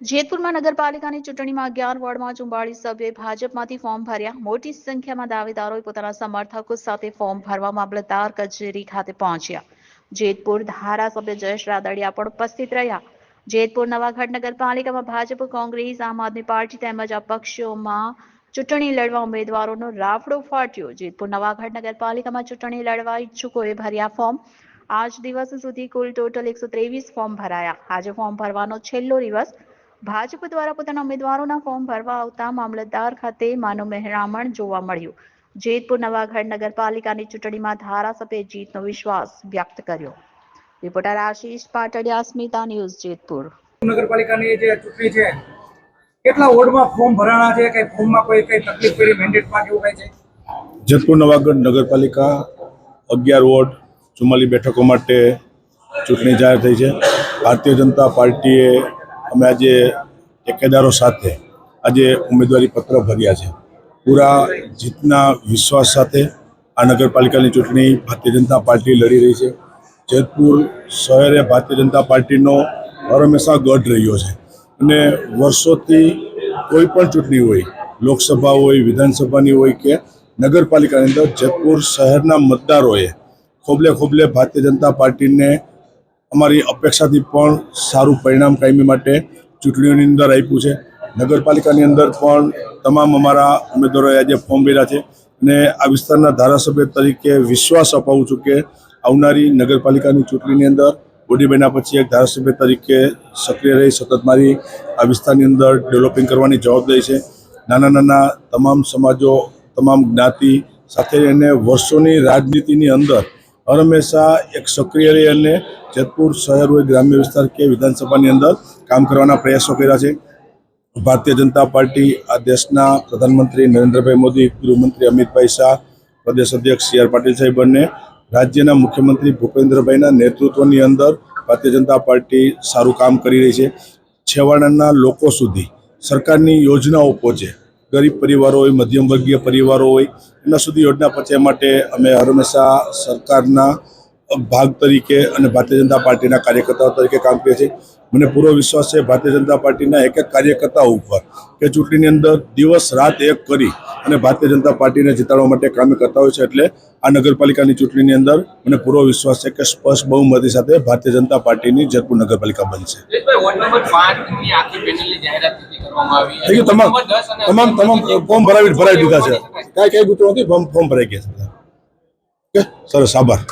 જેતપુરમાં નગરપાલિકાની ચૂંટણીમાં 11 વોર્ડમાં 44 સભ્યોએ ભાજપમાંથી ફોર્મ ભર્યા. મોટી સંખ્યામાં દાવેદારોએ પોતાના સમર્થકો સાથે ફોર્મ ભરવા મામલતદાર કચેરી ખાતે પહોંચ્યા. જેતપુર ધારાસભ્ય જયેશ રાદડિયા પણ ઉપસ્થિત રહ્યા. જેતપુર નવાગઢ નગરપાલિકામાં ભાજપ, કોંગ્રેસ, આમ આદમી પાર્ટી તેમજ અપક્ષોમાં ચૂંટણી લડવા ઉમેદવારોનો રાફડો ફાટ્યો. જેતપુર નવાગઢ નગરપાલિકામાં ચૂંટણી લડવા ઈચ્છુકોએ ભર્યા ફોર્મ. આજ દિવસ સુધી કુલ ટોટલ 123 ફોર્મ ભરાયા. આજે ફોર્મ ભરવાનો છેલ્લો દિવસ. ભાજપ દ્વારા પોતાના ઉમેદવારોના ફોર્મ ભરવા આવતા મામલતદાર ખાતે માનવ મહેરામણ જોવા મળ્યું. જેતપુર નવાગઢ નગરપાલિકાની ચૂંટણીમાં ધારાસભ્યે જીતનો વિશ્વાસ વ્યક્ત કર્યો. રિપોર્ટર આશીષ પાટડિયા, સ્મિતા ન્યૂઝ, જેતપુર. નગરપાલિકાની જે ચૂંટણી છે, કેટલા વોર્ડમાં ફોર્મ ભરાણા છે? કઈ ફોર્મમાં કોઈ તકલીફ પડી મેન્ડેટમાં કેવું કઈ છે? જેતપુર નવાગઢ નગરપાલિકા 11 વોર્ડ 44 બેઠકો માટે ચૂંટણી જાહેર થઈ છે. ભારતીય જનતા પાર્ટીએ અમે આજે ટેકેદારો સાથે આજે ઉમેદવારી પત્ર ભર્યા છે. પૂરા જીતના વિશ્વાસ સાથે આ નગરપાલિકાની ચૂંટણી ભારતીય જનતા પાર્ટી લડી રહી છે. જેતપુર શહેરે ભારતીય જનતા પાર્ટીનો હંમેશા ગઢ રહ્યો છે અને વર્ષોથી કોઈ પણ ચૂંટણી હોય, લોકસભા હોય, વિધાનસભાની હોય કે નગરપાલિકાની અંદર જેતપુર શહેરના મતદારોએ ખોબલે ખોબલે ભારતીય જનતા પાર્ટીને અમારી અપેક્ષાથી પણ સારું પરિણામ કાયમી માટે ચૂંટણીઓની અંદર આપ્યું છે. નગરપાલિકાની અંદર પણ તમામ અમારા ઉમેદવારોએ આજે ફોર્મ ભર્યા છે અને આ વિસ્તારના ધારાસભ્ય તરીકે વિશ્વાસ અપાવું છું કે આવનારી નગરપાલિકાની ચૂંટણીની અંદર બોડી બન્યા પછી એક ધારાસભ્ય તરીકે સક્રિય રહી સતત મારી આ વિસ્તારની અંદર ડેવલપિંગ કરવાની જવાબદારી છે. નાના નાના તમામ સમાજો, તમામ જ્ઞાતિ સાથે એને વર્ષોની રાજનીતિની અંદર હંમેશા એક સક્રિય રહી અને જેતપુર શહેર હોય, ગ્રામ્ય વિસ્તાર કે વિધાનસભાની અંદર કામ કરવાના પ્રયાસો કર્યા છે. ભારતીય જનતા પાર્ટી આ દેશના પ્રધાનમંત્રી નરેન્દ્રભાઈ મોદી, ગૃહમંત્રી અમિતભાઈ શાહ, પ્રદેશ અધ્યક્ષ સી આર પાટીલ સાહેબ અને રાજ્યના મુખ્યમંત્રી ભૂપેન્દ્રભાઈના નેતૃત્વની અંદર ભારતીય જનતા પાર્ટી સારું કામ કરી રહી છે. છેવાડાના લોકો સુધી સરકારની યોજનાઓ પહોંચે, ગરીબ પરિવારો હોય, મધ્યમ વર્ગીય પરિવારો હોય, એના સુધી યોજના પહોંચે માટે અમે હંમેશા સરકારના ભાગ તરીકે અને ભારતીય જનતા પાર્ટીના કાર્યકર્તાઓ તરીકે કામ કરીએ છીએ. મને પૂરો વિશ્વાસ છે ભારતીય જનતા પાર્ટીના એક એક કાર્યકર્તાઓ ઉપર કે ચૂંટણીની અંદર દિવસ રાત એક કરી અને ભારતીય જનતા પાર્ટીને જીતાડવા માટે કામ કરતા હોય છે. એટલે આ નગરપાલિકાની ચૂંટણીની અંદર મને પૂરો વિશ્વાસ છે કે સ્પષ્ટ બહુમતી સાથે ભારતીય જનતા પાર્ટીની જેતપુર નગરપાલિકા બનશે. તમામ ફોર્મ ભરાવી દીધા છે. કાંઈ ગુતરો નથી, ફોર્મ ભરાઈ ગયા છે. સરસ, આભાર.